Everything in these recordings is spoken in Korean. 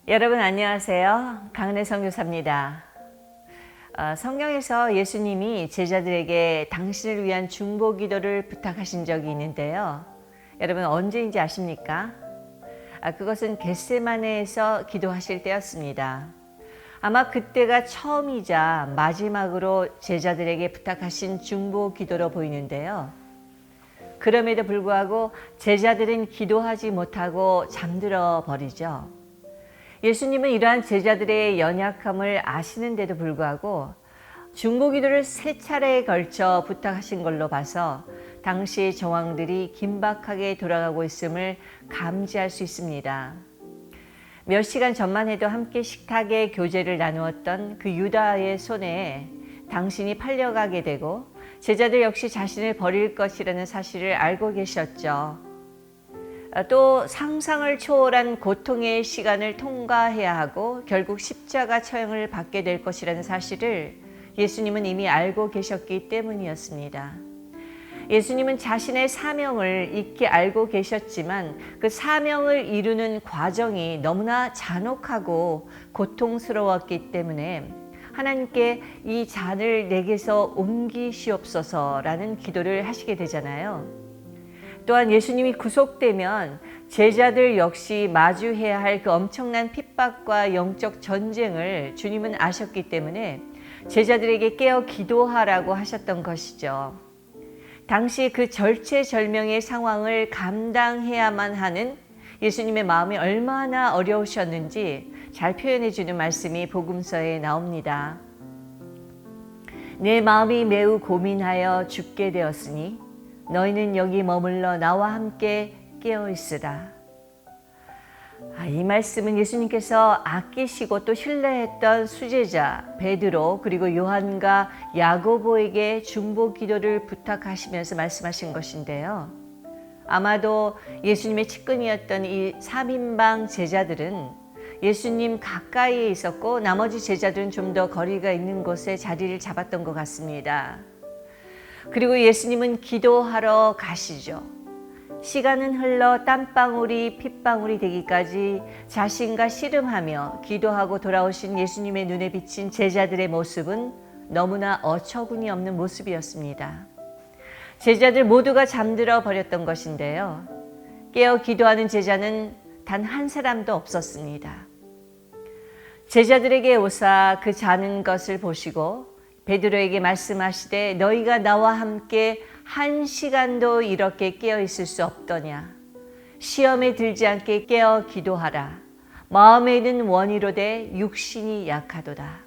여러분 안녕하세요. 강은혜 선교사입니다. 성경에서 예수님이 제자들에게 당신을 위한 중보 기도를 부탁하신 적이 있는데요. 여러분 언제인지 아십니까? 그것은 겟세마네에서 기도하실 때였습니다. 아마 그때가 처음이자 마지막으로 제자들에게 부탁하신 중보 기도로 보이는데요. 그럼에도 불구하고 제자들은 기도하지 못하고 잠들어 버리죠. 예수님은 이러한 제자들의 연약함을 아시는데도 불구하고 중보 기도를 3차례에 걸쳐 부탁하신 걸로 봐서 당시의 정황들이 긴박하게 돌아가고 있음을 감지할 수 있습니다. 몇 시간 전만 해도 함께 식탁에 교제를 나누었던 그 유다의 손에 당신이 팔려가게 되고 제자들 역시 자신을 버릴 것이라는 사실을 알고 계셨죠. 또 상상을 초월한 고통의 시간을 통과해야 하고 결국 십자가 처형을 받게 될 것이라는 사실을 예수님은 이미 알고 계셨기 때문이었습니다. 예수님은 자신의 사명을 익히 알고 계셨지만 그 사명을 이루는 과정이 너무나 잔혹하고 고통스러웠기 때문에 하나님께 이 잔을 내게서 옮기시옵소서라는 기도를 하시게 되잖아요. 또한 예수님이 구속되면 제자들 역시 마주해야 할 그 엄청난 핍박과 영적 전쟁을 주님은 아셨기 때문에 제자들에게 깨어 기도하라고 하셨던 것이죠. 당시 그 절체절명의 상황을 감당해야만 하는 예수님의 마음이 얼마나 어려우셨는지 잘 표현해 주는 말씀이 복음서에 나옵니다. 내 마음이 매우 고민하여 죽게 되었으니 너희는 여기 머물러 나와 함께 깨어 있으라. 이 말씀은 예수님께서 아끼시고 또 신뢰했던 수제자 베드로 그리고 요한과 야고보에게 중보 기도를 부탁하시면서 말씀하신 것인데요. 아마도 예수님의 측근이었던 이 3인방 제자들은 예수님 가까이에 있었고 나머지 제자들은 좀 더 거리가 있는 곳에 자리를 잡았던 것 같습니다. 그리고 예수님은 기도하러 가시죠. 시간은 흘러 땀방울이 핏방울이 되기까지 자신과 씨름하며 기도하고 돌아오신 예수님의 눈에 비친 제자들의 모습은 너무나 어처구니 없는 모습이었습니다. 제자들 모두가 잠들어 버렸던 것인데요. 깨어 기도하는 제자는 단 한 사람도 없었습니다. 제자들에게 오사 그 자는 것을 보시고 베드로에게 말씀하시되 너희가 나와 함께 1시간도 이렇게 깨어 있을 수 없더냐. 시험에 들지 않게 깨어 기도하라. 마음에는 원이로되 육신이 약하도다.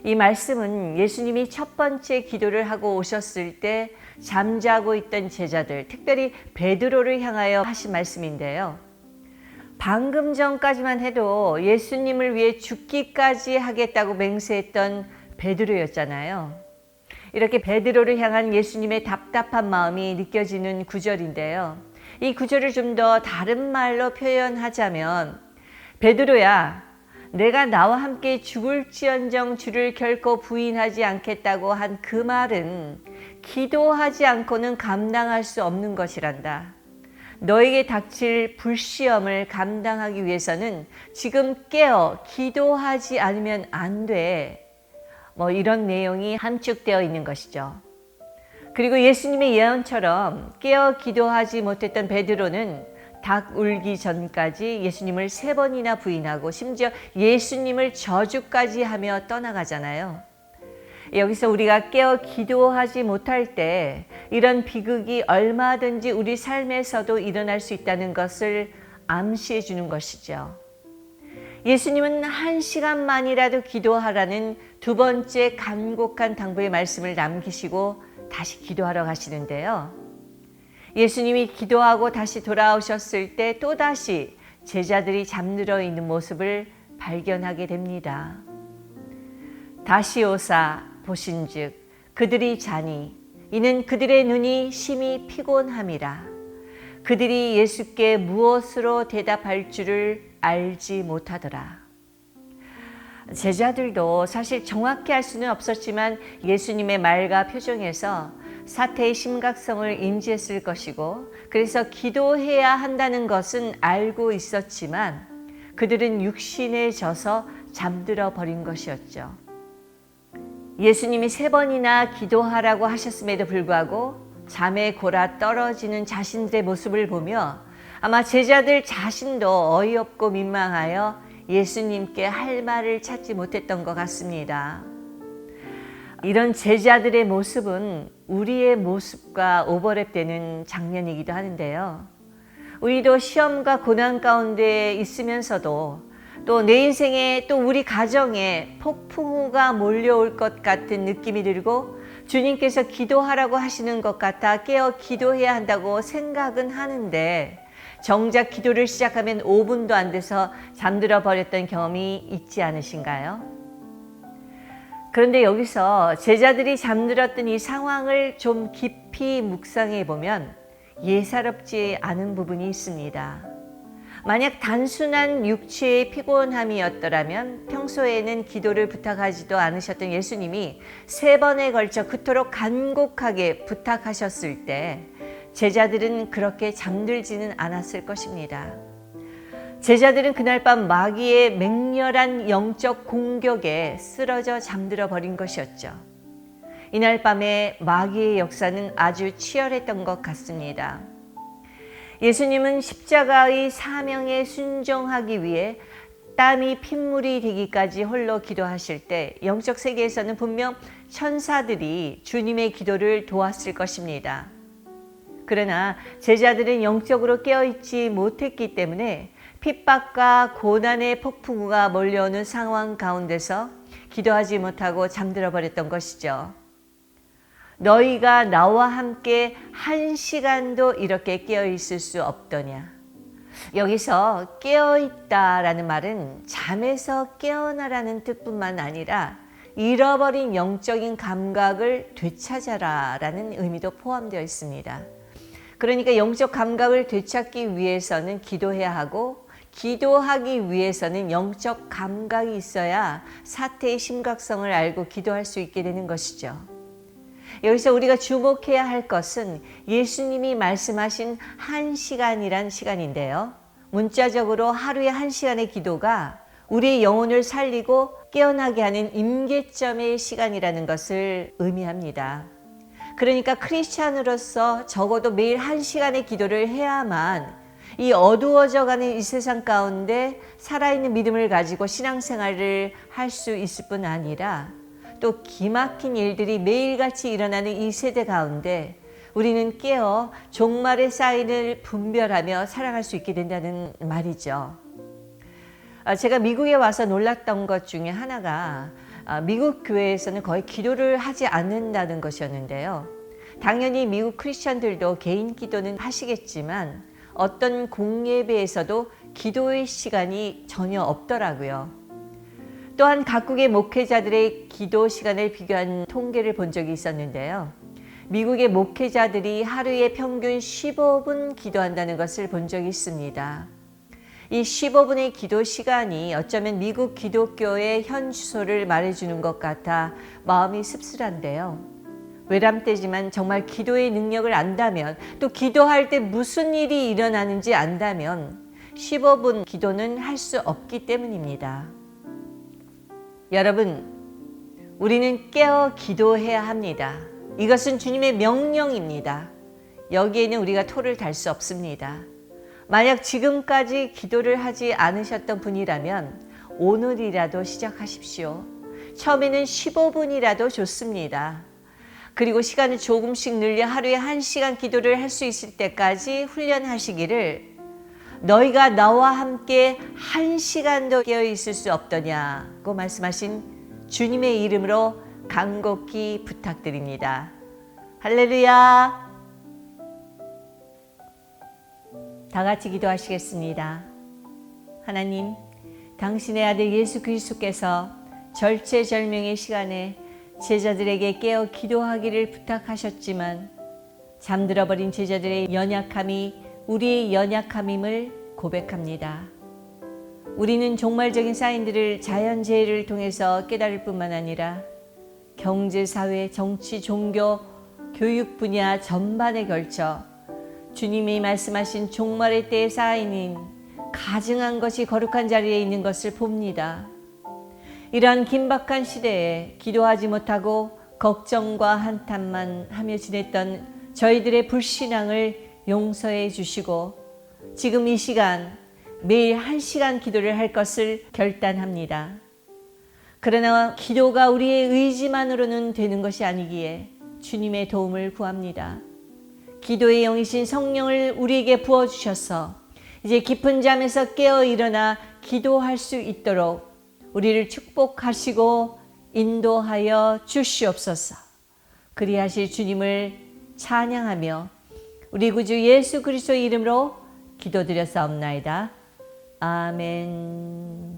이 말씀은 예수님이 첫 번째 기도를 하고 오셨을 때 잠자고 있던 제자들, 특별히 베드로를 향하여 하신 말씀인데요. 방금 전까지만 해도 예수님을 위해 죽기까지 하겠다고 맹세했던 베드로였잖아요. 이렇게 베드로를 향한 예수님의 답답한 마음이 느껴지는 구절인데요. 이 구절을 좀 더 다른 말로 표현하자면 베드로야, 내가 나와 함께 죽을지언정 주를 결코 부인하지 않겠다고 한 그 말은 기도하지 않고는 감당할 수 없는 것이란다. 너에게 닥칠 불시험을 감당하기 위해서는 지금 깨어 기도하지 않으면 안 돼. 이런 내용이 함축되어 있는 것이죠. 그리고 예수님의 예언처럼 깨어 기도하지 못했던 베드로는 닭 울기 전까지 예수님을 3번이나 부인하고 심지어 예수님을 저주까지 하며 떠나가잖아요. 여기서 우리가 깨어 기도하지 못할 때 이런 비극이 얼마든지 우리 삶에서도 일어날 수 있다는 것을 암시해 주는 것이죠. 예수님은 1시간만이라도 기도하라는 두 번째 간곡한 당부의 말씀을 남기시고 다시 기도하러 가시는데요. 예수님이 기도하고 다시 돌아오셨을 때 또다시 제자들이 잠들어 있는 모습을 발견하게 됩니다. 다시 오사 보신즉 그들이 자니 이는 그들의 눈이 심히 피곤함이라. 그들이 예수께 무엇으로 대답할 줄을 알지 못하더라. 제자들도 사실 정확히 알 수는 없었지만 예수님의 말과 표정에서 사태의 심각성을 인지했을 것이고 그래서 기도해야 한다는 것은 알고 있었지만 그들은 육신에 져서 잠들어 버린 것이었죠. 예수님이 3번이나 기도하라고 하셨음에도 불구하고 잠에 골아 떨어지는 자신들의 모습을 보며 아마 제자들 자신도 어이없고 민망하여 예수님께 할 말을 찾지 못했던 것 같습니다. 이런 제자들의 모습은 우리의 모습과 오버랩되는 장면이기도 하는데요. 우리도 시험과 고난 가운데 있으면서도 또 내 인생에 또 우리 가정에 폭풍우가 몰려올 것 같은 느낌이 들고 주님께서 기도하라고 하시는 것 같아 깨어 기도해야 한다고 생각은 하는데 정작 기도를 시작하면 5분도 안 돼서 잠들어 버렸던 경험이 있지 않으신가요? 그런데 여기서 제자들이 잠들었던 이 상황을 좀 깊이 묵상해 보면 예사롭지 않은 부분이 있습니다. 만약 단순한 육체의 피곤함이었더라면 평소에는 기도를 부탁하지도 않으셨던 예수님이 3번에 걸쳐 그토록 간곡하게 부탁하셨을 때 제자들은 그렇게 잠들지는 않았을 것입니다. 제자들은 그날 밤 마귀의 맹렬한 영적 공격에 쓰러져 잠들어 버린 것이었죠. 이날 밤에 마귀의 역사는 아주 치열했던 것 같습니다. 예수님은 십자가의 사명에 순종하기 위해 땀이 핏물이 되기까지 홀로 기도하실 때 영적 세계에서는 분명 천사들이 주님의 기도를 도왔을 것입니다. 그러나 제자들은 영적으로 깨어있지 못했기 때문에 핍박과 고난의 폭풍우가 몰려오는 상황 가운데서 기도하지 못하고 잠들어 버렸던 것이죠. 너희가 나와 함께 1시간도 이렇게 깨어있을 수 없더냐. 여기서 깨어있다라는 말은 잠에서 깨어나라는 뜻뿐만 아니라 잃어버린 영적인 감각을 되찾아라라는 의미도 포함되어 있습니다. 그러니까 영적 감각을 되찾기 위해서는 기도해야 하고 기도하기 위해서는 영적 감각이 있어야 사태의 심각성을 알고 기도할 수 있게 되는 것이죠. 여기서 우리가 주목해야 할 것은 예수님이 말씀하신 1시간이란 시간인데요. 문자적으로 하루에 1시간의 기도가 우리의 영혼을 살리고 깨어나게 하는 임계점의 시간이라는 것을 의미합니다. 그러니까 크리스찬으로서 적어도 매일 1시간의 기도를 해야만 이 어두워져가는 이 세상 가운데 살아있는 믿음을 가지고 신앙생활을 할 수 있을 뿐 아니라 또 기막힌 일들이 매일같이 일어나는 이 세대 가운데 우리는 깨어 종말의 사인을 분별하며 살아갈 수 있게 된다는 말이죠. 제가 미국에 와서 놀랐던 것 중에 하나가 미국 교회에서는 거의 기도를 하지 않는다는 것이었는데요. 당연히 미국 크리스천들도 개인 기도는 하시겠지만 어떤 공예배에서도 기도의 시간이 전혀 없더라고요. 또한 각국의 목회자들의 기도 시간을 비교한 통계를 본 적이 있었는데요. 미국의 목회자들이 하루에 평균 15분 기도한다는 것을 본 적이 있습니다. 이 15분의 기도 시간이 어쩌면 미국 기독교의 현 주소를 말해주는 것 같아 마음이 씁쓸한데요. 외람되지만 정말 기도의 능력을 안다면 또 기도할 때 무슨 일이 일어나는지 안다면 15분 기도는 할 수 없기 때문입니다. 여러분, 우리는 깨어 기도해야 합니다. 이것은 주님의 명령입니다. 여기에는 우리가 토를 달 수 없습니다. 만약 지금까지 기도를 하지 않으셨던 분이라면 오늘이라도 시작하십시오. 처음에는 15분이라도 좋습니다. 그리고 시간을 조금씩 늘려 하루에 1시간 기도를 할 수 있을 때까지 훈련하시기를 너희가 나와 함께 1시간도 깨어있을 수 없더냐고 말씀하신 주님의 이름으로 간곡히 부탁드립니다. 할렐루야! 다 같이 기도하시겠습니다. 하나님, 당신의 아들 예수 그리스도께서 절체절명의 시간에 제자들에게 깨어 기도하기를 부탁하셨지만 잠들어버린 제자들의 연약함이 우리의 연약함임을 고백합니다. 우리는 종말적인 사인들을 자연재해를 통해서 깨달을 뿐만 아니라 경제, 사회, 정치, 종교, 교육 분야 전반에 걸쳐 주님이 말씀하신 종말의 때의 사인인 가증한 것이 거룩한 자리에 있는 것을 봅니다. 이러한 긴박한 시대에 기도하지 못하고 걱정과 한탄만 하며 지냈던 저희들의 불신앙을 용서해 주시고 지금 이 시간 매일 1시간 기도를 할 것을 결단합니다. 그러나 기도가 우리의 의지만으로는 되는 것이 아니기에 주님의 도움을 구합니다. 기도의 영이신 성령을 우리에게 부어주셔서 이제 깊은 잠에서 깨어 일어나 기도할 수 있도록 우리를 축복하시고 인도하여 주시옵소서. 그리하실 주님을 찬양하며 우리 구주 예수 그리스도의 이름으로 기도드렸사옵나이다. 아멘.